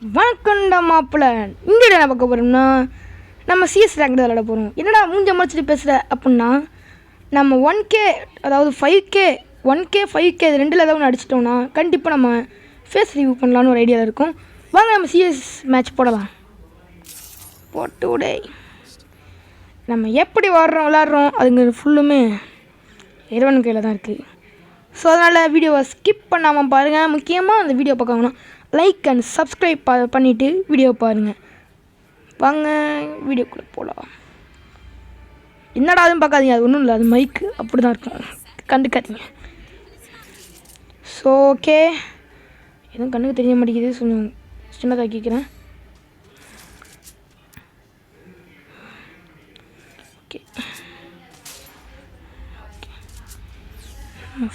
வணக்கம்டா மாப்பிள்ள. இங்கே என்ன பார்க்க போகிறோம்னா, நம்ம சிஎஸ் ரேங்க் விளையாட போகிறோம். என்னடா மூஞ்ச முடிச்சுட்டு பேசுகிற அப்படின்னா, நம்ம 1K அதாவது 5K 1K 5K இது ரெண்டில் ஏதாவது ஒன்று அடிச்சிட்டோம்னா கண்டிப்பாக நம்ம ஃபேஸ் ரிவ்யூ பண்ணலான்னு ஒரு ஐடியாவில் இருக்கும். வாங்க நம்ம சிஎஸ் மேட்ச் போடலாம். போட்டு விடே நம்ம எப்படி விளாட்றோம் அதுங்க ஃபுல்லுமே இறைவன் கையில் தான் இருக்குது. ஸோ அதனால் வீடியோவை ஸ்கிப் பண்ணாமல் பாருங்கள். முக்கியமாக அந்த வீடியோ பார்க்கணும்னா லைக் அண்ட் சப்ஸ்கிரைப் பண்ணிவிட்டு வீடியோ பாருங்கள். வாங்க வீடியோக்குள்ளே போகலாம். என்னடா அதுவும் பார்க்காதீங்க, அது ஒன்றும் இல்லை, அது மைக்கு அப்படி தான் இருக்கும், கண்டுக்காதீங்க. ஸோ ஓகே, எதுவும் கண்ணுக்கு தெரிய மாட்டேங்குது, கொஞ்சம் சின்னதாக கேட்குறேன். ஓகே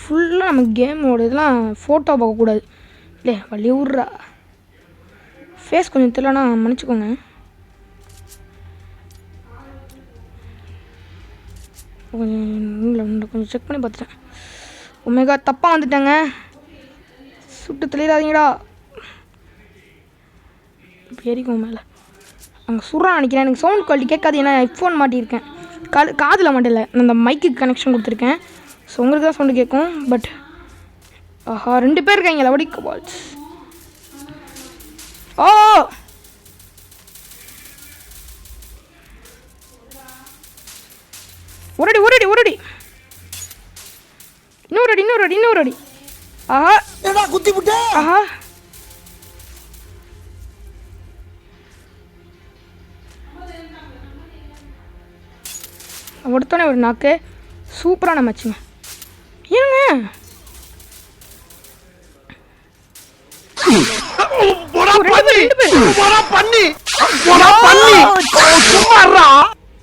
ஃபுல்லாக நம்ம கேமோட இதெல்லாம் ஃபோட்டோ பார்க்கக்கூடாது இல்லை, வழி விட்றா. ஃபேஸ் கொஞ்சம் தெரியலனா மன்னிச்சுக்கோங்க. கொஞ்சம் செக் பண்ணி பார்த்துட்டேன். உமேகா தப்பாக வந்துட்டேங்க, சுட்டு தெளிடாதீங்கடா. ஏறிக்கும் மேலே அங்கே சுடுறான் நினைக்கிறேன். எனக்கு சவுண்ட் குவாலிட்டி கேட்காது, ஏன்னா ஹெட்ஃபோன் மாட்டியிருக்கேன், காதில் மட்டும் இல்லை, நான் அந்த மைக்கு கனெக்ஷன் கொடுத்துருக்கேன். ஸோ உங்களுக்கு தான் சவுண்டு கேட்கும். பட் ஆஹா, 2 பேர் இருக்காங்க லவடிக்க பால்ஸ். ஓ ஒரு அடி இன்னொரு அடி. ஆஹா குத்தி விட்டே. ஆஹா ஒருத்தோடனே ஒரு நாக்கு. சூப்பரான மேட்சுங்க. ஏங்க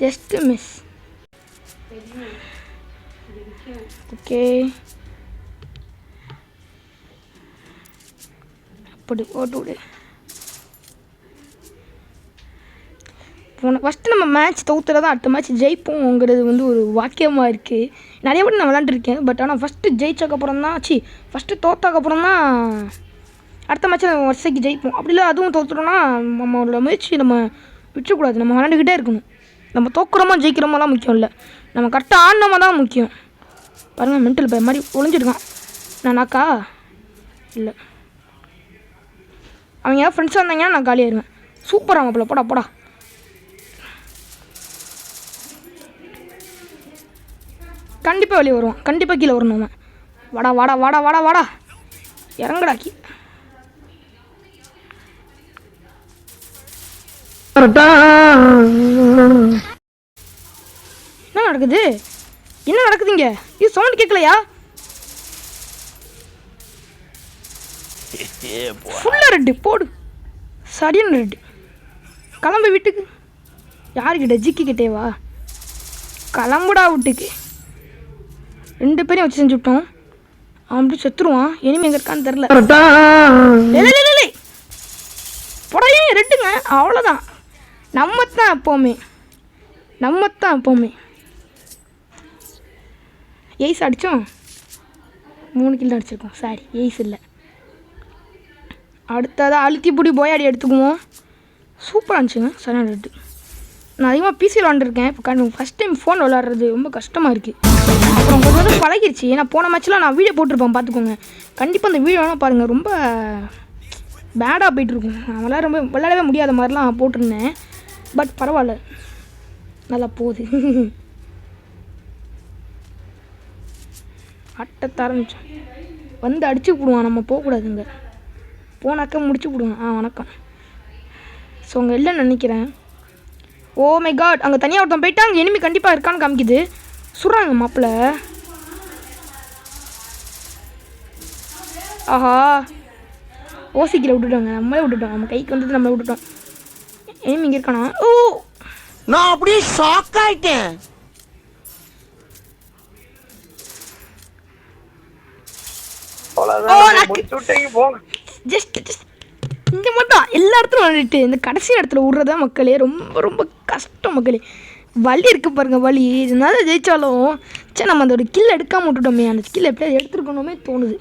ஜஸ்ட் மிஸ். ஓகே அப்படி போட்டு விடு. ஃபஸ்ட்டு நம்ம மேட்ச் தோற்றுல தான் அடுத்த மேட்ச் ஜெயிப்போங்கிறது வந்து ஒரு வாக்கியமாக இருக்குது. நிறைய வாட்டி நான் விளாண்டுருக்கேன். பட் ஆனால் ஃபஸ்ட்டு ஜெயிச்சக்கப்புறம் தான் ஃபஸ்ட்டு தோற்றக்கப்புறம் தான் அடுத்த மேட்ச்சை நம்ம வருஷைக்கு ஜெயிப்போம். அப்படி இல்லை அதுவும் தோற்றுட்டோம்னா நம்மளோட முயற்சி நம்ம விட்டுறக்கூடாது. நம்ம விளாண்டுக்கிட்டே இருக்கணும். நம்ம தோக்குறோமா ஜெயிக்கிறோமாலாம் முக்கியம் இல்லை, நம்ம கரெக்டாக ஆடினோமா தான் முக்கியம். பாருங்கள் மென்டல் பை மாதிரி ஒளிஞ்சிருக்கான். நான் நாக்கா இல்லை, அவங்க ஏதாவது ஃப்ரெண்ட்ஸாக இருந்தாங்கன்னா நான் காலியாயிருவேன். சூப்பராக மாப்பிள்ள, போடா கண்டிப்பாக வெளியே வருவான், கண்டிப்பாக கீழே வரணும். வாடா இறங்கடாக்கி. என்ன நடக்குதுங்க? இது சவுண்ட் கேட்கலையா? ஃபுல்லாக ரெட்டு போடு, சரியான ரெட்டு. கிளம்பு வீட்டுக்கு. யாருக்கிட்ட? ஜிக்கி கிட்டேவா? கிளம்புடா வீட்டுக்கு. 2 பேரையும் வச்சு செஞ்சுவிட்டோம். அவன் அப்படி செத்துருவான். இனிமே எங்கே இருக்கான்னு தெரில. புடையே ரெட்டுங்க, அவ்வளோதான். நம்ம தான் எப்போவுமே எய்ஸ் அடித்தோம். 3 கில் அடிச்சிருக்கோம். சாரி, எய்ஸ் இல்லை. அடுத்ததாக அழுத்தி பிடி போயாடி எடுத்துக்குவோம். சூப்பராக இருந்துச்சுங்க, சரியான ரெட்டு. நான் அதிகமாக பிசியில் விளாண்டுருக்கேன். இப்போ ஃபஸ்ட் டைம் ஃபோன் விளாட்றது ரொம்ப கஷ்டமாக இருக்குது. அப்புறம் கொஞ்சம் பழகிடுச்சு. ஏன்னா போன மேட்ச்லாம் நான் வீடியோ போட்டிருப்பேன், பார்த்துக்கோங்க. கண்டிப்பாக அந்த வீடியோலாம் பாருங்கள், ரொம்ப பேடாக போய்ட்டுருக்கும். நான் விளையாடவே முடியாத மாதிரிலாம் போட்டிருந்தேன். பட் பரவாயில்ல, நல்லா போகுது. அட்டத்தை ஆரம்பித்தோம். வந்து அடிச்சு விடுவான், நம்ம போகக்கூடாதுங்க. போனாக்க முடிச்சு விடுவான். வணக்கம். ஸோ அங்கே இல்லைன்னு நினைக்கிறேன். ஓ மை காட், அங்கே தனியாக ஒருத்தன் போயிட்டா. அங்கே எனிமி கண்டிப்பாக இருக்கான்னு காமிக்குது. சுடுறாங்க மாப்பிள்ள. ஆஹா, ஓசிக்கில் விட்டுட்டோங்க, நம்மளே விட்டுட்டோம். நம்ம கைக்கு வந்தது நம்மளே விட்டுட்டோம். எனிமி இங்கே இருக்கானா? ஓ, நான் அப்படியே ஷாக் ஆயிட்டேன். ஜஸ்ட் இங்கே மட்டும் எல்லா இடத்துலையும் விளையாடிட்டு இந்த கடைசி இடத்துல விட்றதா மக்களே ரொம்ப ரொம்ப கஷ்டம் மக்களே. வலி இருக்குது பாருங்கள், வலி. இதனால ஜெயித்தாலும் சரி நம்ம அந்த ஒரு கில் எடுக்காமல் விட்டுட்டோமே, அந்த கில் எப்படியாவது எடுத்துருக்கணுமே தோணுது.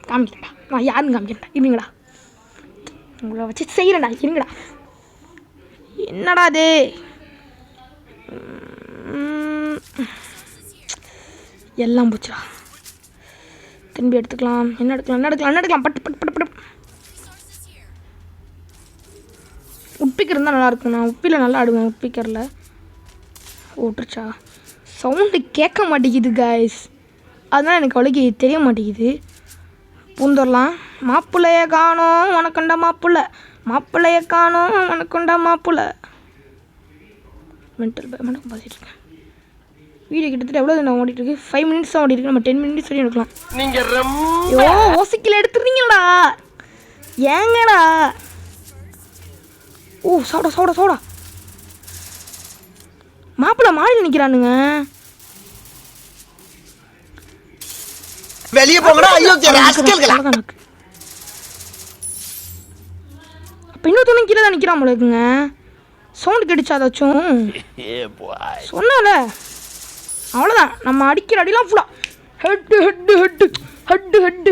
காமிக்கலடா, நான் யாருன்னு காமிக்கிறேன்டா, இருங்கடா. உங்களை வச்சு செய்கிறேன்டா, இருங்கடா. என்னடா அது? எல்லாம் போச்சுடா. திரும்பி எடுத்துக்கலாம். என்ன எடுக்கலாம்? பட்டு. உட்பிக்கர் இருந்தால் நல்லாயிருக்கும். நான் உப்பியில் நல்லா ஆடுவேன். உட்பிக்கரில் ஓட்டுருச்சா? சவுண்டு கேட்க மாட்டேங்குது கைஸ். அதனால் எனக்கு அவ்வளோக்கு தெரிய மாட்டேங்குது. பூந்துடலாம். மாப்பிள்ளைய காணோம் உனக்குண்டா மாப்பிள்ளைய காணோம் உனக்குண்டா மாப்பிள்ளை. மென்டல் மட்டும் பார்த்துட்டு இருக்கேன். வீடியோ கிட்டத்தட்ட எவ்வளோ நான் ஓடிட்டுருக்கு? 5 minutes தான் ஓடிருக்கு. நம்ம 10 minutes வரையும் எடுக்கலாம். ஐயோ ஓசிக்கில் எடுத்துருந்தீங்களா? ஏங்கடா? ஓ சோடா மாப்பிள்ளை மாடியில் நிற்கிறானுங்க. வெளியே போங்கடா. ஐயோ ராஸ்கல்களா. அப்போ இன்னொருத்தவனும் கீழே தான் நிற்கிறான் போல இருக்குங்க. சவுண்டு கேட்டுச்சா ஏதாச்சும்? சொன்னால அவ்வளோதான். நம்ம அடிக்கிற அடிலாம் ஃபுல்லாக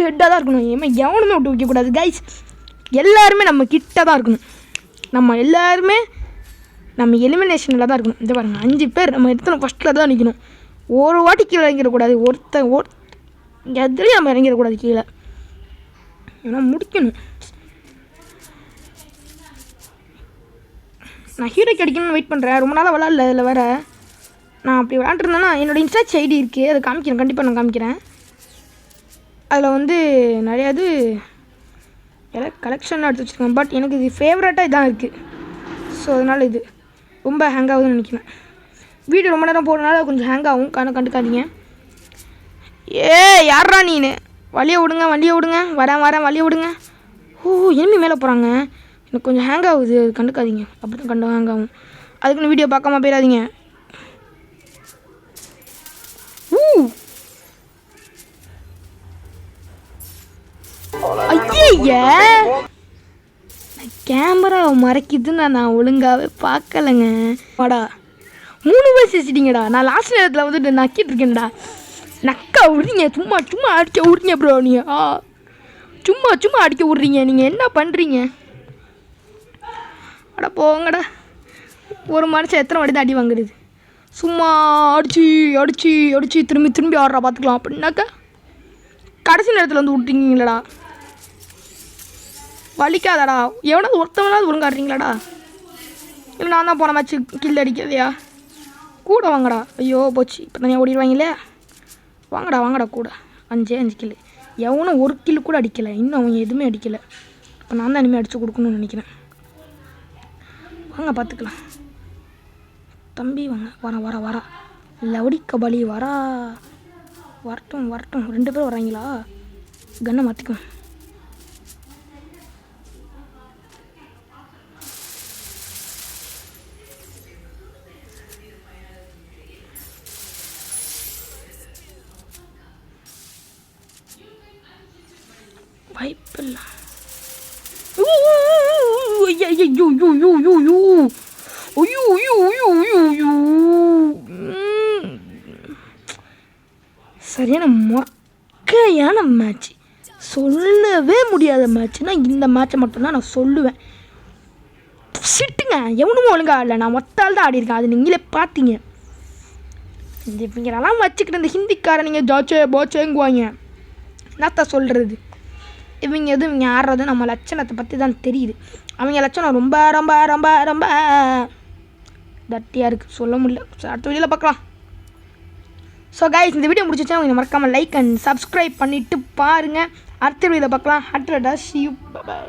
ஹெட்டாக தான் இருக்கணும். எவனுமே விட்டு வைக்கக்கூடாது கைஸ். எல்லாருமே நம்ம கிட்ட தான் இருக்கணும். நம்ம எல்லாருமே நம்ம எலிமினேஷனில் தான் இருக்கணும். இந்த பாருங்கள் 5 பேர் நம்ம எடுத்து ஃபஸ்ட்டில் தான் நிற்கணும். ஒரு வாட்டி கீழே இறங்கிடக்கூடாது. எதுலேயும் நம்ம இறங்கிடக்கூடாது கீழே. ஏன்னா முடிக்கணும். நான் ஹீரோக்கு அடிக்கணும்னு வெயிட் பண்ணுறேன். ரொம்ப நாளாக விளாட்ல. இதில் வேறு நான் அப்படி விளாண்டுருந்தேன்னா என்னோடய இன்ஸ்டாச் ஐடி இருக்குது. அதை காமிக்கிறேன். கண்டிப்பாக நான் காமிக்கிறேன். அதில் வந்து நிறையா இது கலெக்ஷன் எடுத்து வச்சுருக்கேன். பட் எனக்கு இது ஃபேவரட்டாக இதான் இருக்குது. ஸோ அதனால் இது ரொம்ப ஹேங் ஆகுதுன்னு நினைக்கிறேன். வீடியோ ரொம்ப நேரம் போடுறதுனால கொஞ்சம் ஹேங் ஆகும். கண்டுக்காதீங்க. யாரா நீனு? வழியை விடுங்க. வரேன் வழியை விடுங்க. ஓ எனிமி மேலே போகிறாங்க. எனக்கு கொஞ்சம் ஹேங் ஆகுது. கண்டுக்காதீங்க. அப்படி தான் ஹேங் ஆகும். அதுக்குன்னு வீடியோ பார்க்காம போயிடாதீங்க. ஐயா கேமரா மறைக்குதுன்னு நான் ஒழுங்காகவே பார்க்கலைங்க. வாடா 3 பேர் சிரிச்சிட்டிங்கடா. நான் லாஸ்ட் நேரத்தில் வந்துட்டு நக்கிட்டு இருக்கேன்டா. நக்கா விட்றீங்க. சும்மா அடிக்க விட்றீங்க ப்ரோ. நீங்கள் சும்மா அடிக்க விட்றீங்க. நீங்கள் என்ன பண்ணுறீங்க? அட போங்கடா. ஒரு மனுஷன் எத்தனை வாட்டி தான் அடி வாங்குறது? சும்மா அடிச்சு திரும்பி ஆடுறா பார்த்துக்கலாம் அப்படின்னாக்கா கடைசி நேரத்தில் வந்து விட்றீங்களடா. வலிக்காதடா. எவனாவது ஒருத்தவனாவது ஒழுங்காடுறீங்களாடா? இல்லை நான் தான் போன மேட்ச்சு கில் அடிக்கிறதையா? கூட வாங்கடா. ஐயோ போச்சு. இப்போ தனியாக ஓடிடுவாங்களே. வாங்கடா கூட. 5 கில்லு. எவனும் ஒரு கில்லு கூட அடிக்கலை. இன்னும் அவங்க எதுவுமே அடிக்கலை. இப்போ நான் தான் இனிமேல் அடித்து கொடுக்கணும்னு நினைக்கிறேன். வாங்க பார்த்துக்கலாம். தம்பி வாங்க. வரா லவுடி கபாலி வரட்டும். 2 பேர் வராங்களா? கன்னை மாற்றிக்கும். வாய்ப்பில்லை. சரியான மொக்கையான மேட்ச். சொல்லவே முடியாத மேட்ச்னா இந்த மேட்சை மட்டும்தான் நான் சொல்லுவேன். சிட்டுங்க எவனும் ஒழுங்காக இல்லை. நான் மொத்தால் தான் ஆடி இருக்கேன். அது நீங்களே பார்த்தீங்க. இவங்களெல்லாம் வச்சுக்கிட்டு இந்த ஹிந்திக்காரன் நீங்கள் ஜாச்சே போச்சேங்குவாங்க. என்னத்த சொல்கிறது? இவங்க ஆடுறது நம்ம லட்சணத்தை பற்றி தான் தெரியுது. அவங்க லட்சணம் ரொம்ப ரொம்ப ரொம்ப ரொம்ப தட்டியாக இருக்குது. சொல்ல முடியல. அடுத்த வீடியோவில் பார்க்கலாம். ஸோ கைஸ் இந்த வீடியோ முடிச்சிச்சா நீங்கள் மறக்காமல் லைக் அண்ட் சப்ஸ்கிரைப் பண்ணிவிட்டு பாருங்கள். அடுத்த வீடியோவில் பார்க்கலாம். அட்ரடா சி யூ. பை.